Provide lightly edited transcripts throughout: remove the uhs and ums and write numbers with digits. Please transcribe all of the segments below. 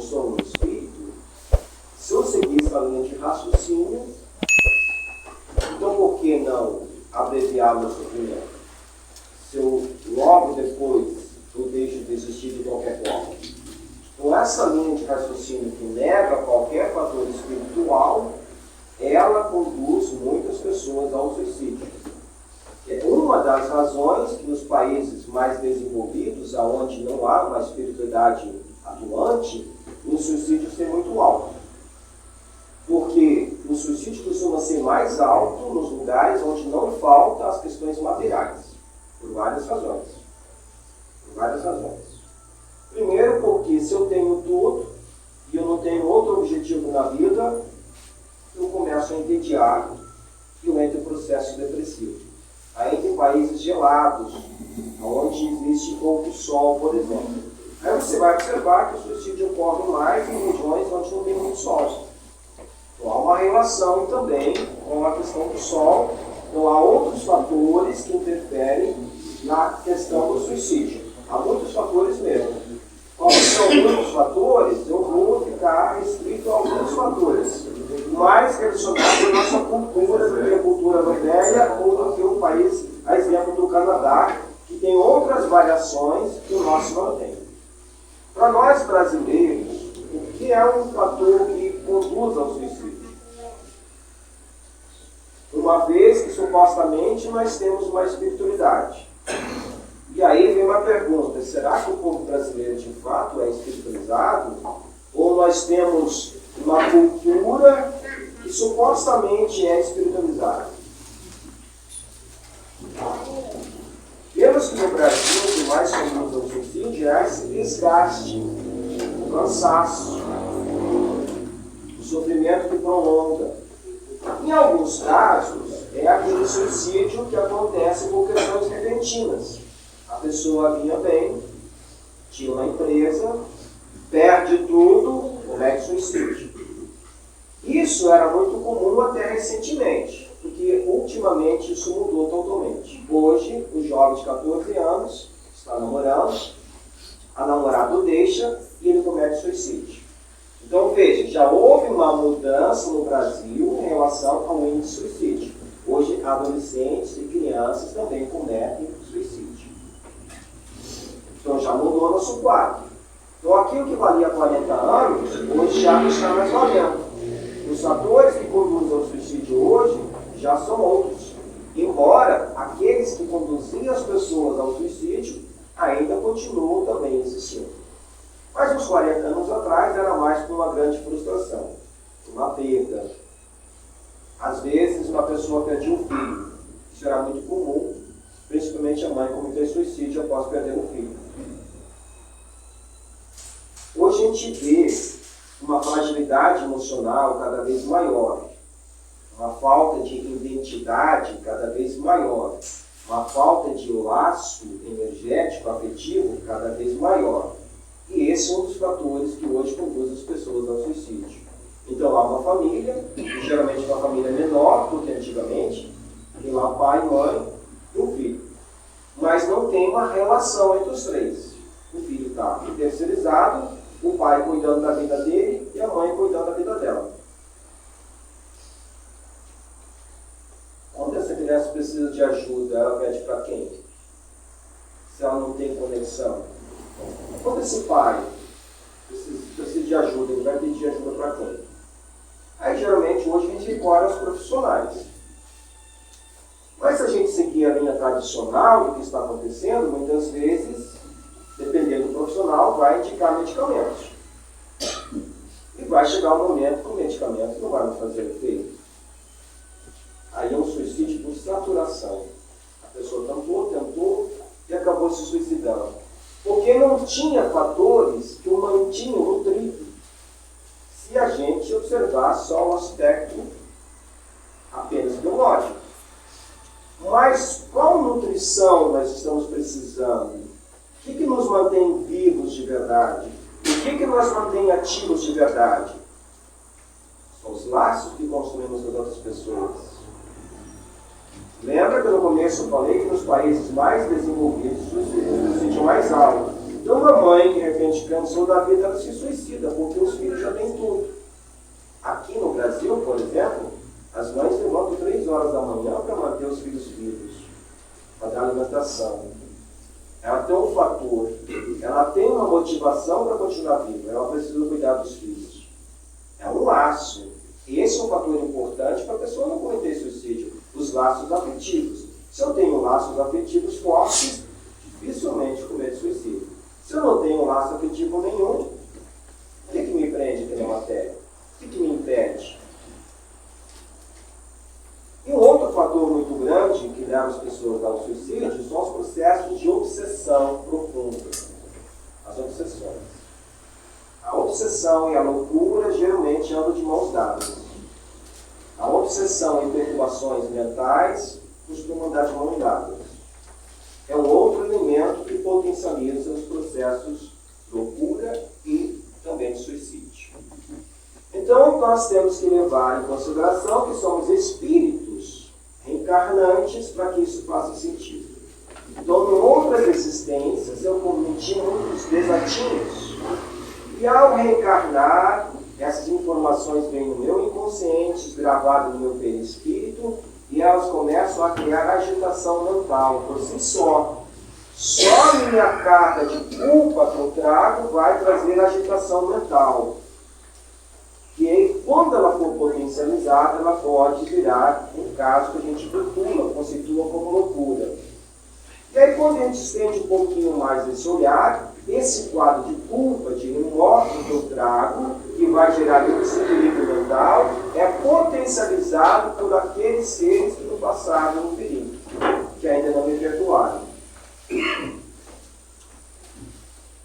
sou um espírito, se eu seguir essa linha de raciocínio, então por que não abreviar meu sofrimento? Se eu logo depois eu deixo de existir de qualquer forma. Então essa linha de raciocínio que nega qualquer fator espiritual, ela conduz muitas pessoas ao suicídio. É uma das razões que nos países mais desenvolvidos, onde não há uma espiritualidade atuante, o suicídio ser muito alto. Porque o suicídio costuma ser mais alto nos lugares onde não faltam as questões materiais, por várias razões. Primeiro, porque se eu tenho tudo e eu não tenho outro objetivo na vida, eu começo a entediar e eu entro em processo depressivo. Ainda em países gelados, onde existe pouco sol, por exemplo. Aí você vai observar que o suicídio ocorre mais em regiões onde não tem muito sol. Então há uma relação também com a questão do sol. Então há outros fatores que interferem na questão do suicídio. Há muitos fatores mesmo. Quais são muitos fatores? Eu vou ficar restrito a alguns fatores, mais relacionados à nossa cultura, do que a cultura europeia ou do que o país, a exemplo do Canadá, que tem outras variações que o nosso não tem. Para nós brasileiros, o que é um fator que conduz ao suicídio? Uma vez que supostamente nós temos uma espiritualidade. E aí vem uma pergunta, será que o povo brasileiro de fato é espiritualizado? Ou nós temos uma cultura que supostamente é espiritualizada? Vemos que no Brasil o que mais conduz ao suicídio é esse desgaste, o cansaço, o sofrimento que prolonga. Em alguns casos, é aquele suicídio que acontece por questões repentinas. A pessoa vinha bem, tinha uma empresa, perde tudo, comete suicídio. Isso era muito comum até recentemente, porque ultimamente isso mudou totalmente. Hoje, o jovem de 14 anos está namorando, a namorada o deixa e ele comete suicídio. Então veja, já houve uma mudança no Brasil em relação ao índice de suicídio. Hoje, adolescentes e crianças também cometem suicídio. Então já mudou nosso quadro. Então aquilo que valia 40 anos, hoje já não está mais valendo. Os fatores que conduzem ao suicídio hoje já são outros. Embora aqueles que conduziam as pessoas ao suicídio ainda continuam também existindo. Mas uns 40 anos atrás era mais por uma grande frustração, uma perda. Às vezes uma pessoa perdia um filho. Isso era muito comum, principalmente a mãe cometer suicídio após perder um filho. Hoje a gente vê uma fragilidade emocional cada vez maior, uma falta de identidade cada vez maior, uma falta de laço energético, afetivo cada vez maior. E esse é um dos fatores que hoje conduz as pessoas ao suicídio. Então há uma família, geralmente uma família menor do que antigamente, tem lá pai, mãe e um filho. Mas não tem uma relação entre os três. O filho está terceirizado, o pai cuidando da vida dele e a mãe cuidando da vida dela. Quando essa criança precisa de ajuda, ela pede para quem? Se ela não tem conexão. Quando esse pai precisa de ajuda, ele vai pedir ajuda para quem? Aí geralmente hoje a gente recorre aos profissionais. Mas se a gente seguir a linha tradicional do que está acontecendo, muitas vezes, dependendo do profissional, vai indicar medicamentos. E vai chegar um momento que o medicamento não vai fazer efeito. Aí é um suicídio por saturação. A pessoa tentou e acabou se suicidando. Porque não tinha fatores que o mantinham nutrido. Se a gente observar só o aspecto apenas biológico. Mas qual nutrição nós estamos precisando? O que nos mantém vivos de verdade? O que nos mantém ativos de verdade? São os laços que construímos com as outras pessoas. Lembra que no começo eu falei que nos países mais desenvolvidos o suicídio mais alto. Então uma mãe que de repente cansou da vida, ela se suicida, porque dois filhos vivos, para dar alimentação. Ela tem um fator, ela tem uma motivação para continuar viva, ela precisa cuidar dos filhos. É um laço. Esse é um fator importante para a pessoa não cometer suicídio, os laços afetivos. Se eu tenho laços afetivos fortes, dificilmente cometo suicídio. Se eu não tenho laço afetivo nenhum, o que me prende aqui na matéria? O que me impede? E um outro fator muito grande que leva as pessoas ao suicídio são os processos de obsessão profunda. As obsessões. A obsessão e a loucura geralmente andam de mãos dadas. A obsessão e perturbações mentais costumam andar de mãos dadas. É um outro elemento que potencializa os processos de loucura e também de suicídio. Então, nós temos que levar em consideração que somos espíritos reencarnantes para que isso faça sentido. Então, em outras existências, eu cometi muitos desatinhos. E ao reencarnar, essas informações vêm no meu inconsciente, gravadas no meu perispírito, e elas começam a criar agitação mental por si só. Só a minha carga de culpa que eu trago vai trazer agitação mental. E aí, quando ela for potencializada, ela pode virar um caso que a gente rotula, conceitua como loucura. E aí, quando a gente estende um pouquinho mais esse olhar, esse quadro de culpa, de remorso que eu trago, que vai gerar um desequilíbrio mental, é potencializado por aqueles seres que no passado não perigo, que ainda não me perdoaram.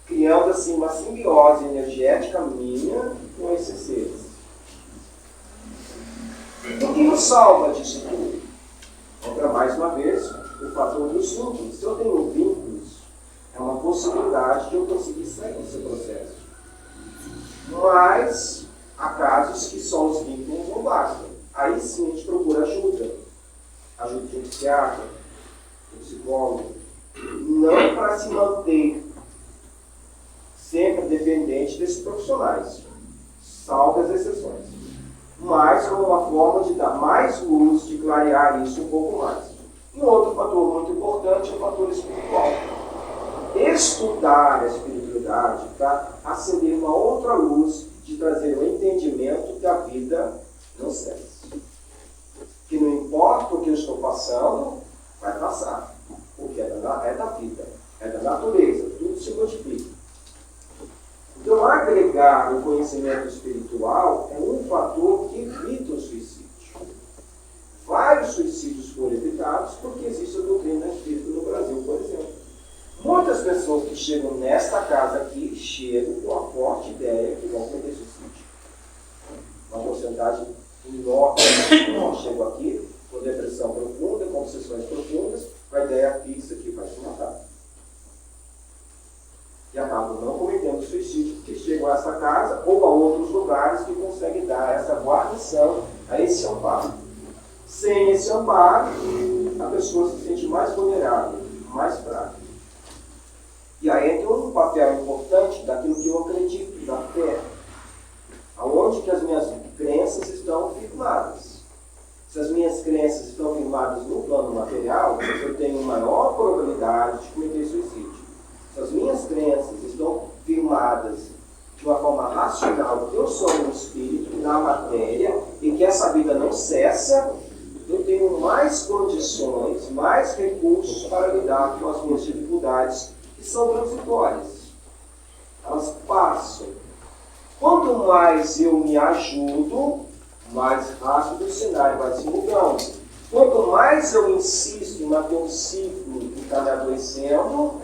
Criando assim uma simbiose energética minha com esses seres. O que nos salva disso tudo? Entra mais uma vez o fator dos vínculos. Se eu tenho vínculos, é uma possibilidade de eu conseguir sair desse processo. Mas há casos que só os vínculos não bastam. Aí sim a gente procura ajuda. Ajuda de um psiquiatra, de um psicólogo. Não para se manter sempre dependente desses profissionais, salvo as exceções, mas como uma forma de dar mais luz, de clarear isso um pouco mais. E um outro fator muito importante é o fator espiritual. Estudar a espiritualidade para acender uma outra luz, de trazer o entendimento que a vida não cessa. Que não importa o que eu estou passando, vai passar. Porque é da vida, é da natureza, tudo se modifica. Então, agregar o conhecimento espiritual é um fator que evita o suicídio. Vários suicídios foram evitados porque existe a doutrina espírita no Brasil, por exemplo. Muitas pessoas que chegam nesta casa aqui, chegam com a forte ideia que vão cometer suicídio. Uma porcentagem enorme chegam aqui com depressão profunda, com obsessões profundas, com a ideia fixa que vai se matar. E acabam não cometendo suicídio porque chegam a essa casa ou a outros lugares que conseguem dar essa guarnição a esse amparo. Sem esse amparo, a pessoa se sente mais vulnerável, mais fraca. E aí entra um papel importante daquilo que eu acredito, da fé. Aonde que as minhas crenças estão firmadas. Se as minhas crenças estão firmadas no plano material, eu tenho maior probabilidade de cometer suicídio. Se as minhas crenças estão firmadas de uma forma racional, que eu sou um espírito na matéria e que essa vida não cessa, eu tenho mais condições, mais recursos para lidar com as minhas dificuldades, que são transitórias. Elas passam. Quanto mais eu me ajudo, mais rápido o cenário vai se mudando. Quanto mais eu insisto em manter um ciclo que está me adoecendo,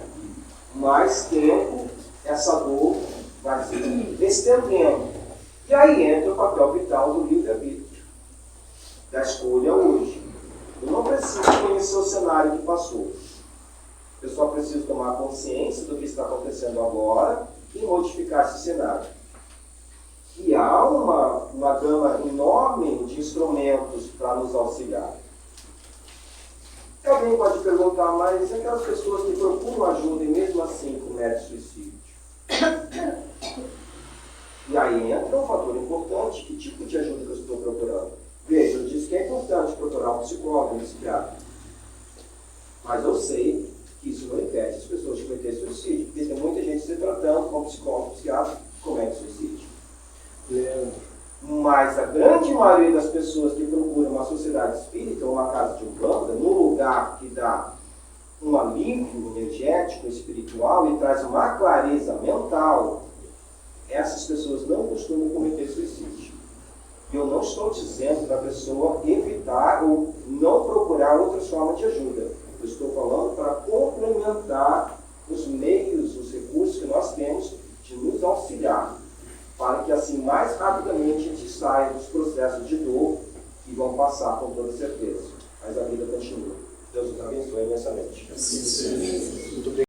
mais tempo essa dor vai se estendendo. E aí entra o papel vital do livre-arbítrio, da escolha hoje. Eu não preciso conhecer o cenário que passou. Eu só preciso tomar consciência do que está acontecendo agora e modificar esse cenário. E há uma gama enorme de instrumentos para nos auxiliar. Alguém pode perguntar, mas aquelas pessoas que procuram ajuda e mesmo assim cometem suicídio? E aí entra um fator importante, que tipo de ajuda que eu estou procurando? Veja, eu disse que é importante procurar um psicólogo, um psiquiatra. Mas eu sei que isso não impede as pessoas de cometer suicídio, porque tem muita gente se tratando como psicólogo, psiquiatra, que comete suicídio. Mas a grande maioria das pessoas que procuram uma sociedade espírita ou uma casa de umbanda, num lugar que dá um alívio energético, espiritual e traz uma clareza mental, essas pessoas não costumam cometer suicídio. E eu não estou dizendo para a pessoa evitar ou não procurar outras formas de ajuda. Eu estou falando para complementar os meios, os recursos que nós temos de nos auxiliar, para que assim mais rapidamente a gente saia dos processos de dor que vão passar com toda certeza. Mas a vida continua. Deus nos abençoe imensamente. Muito obrigado.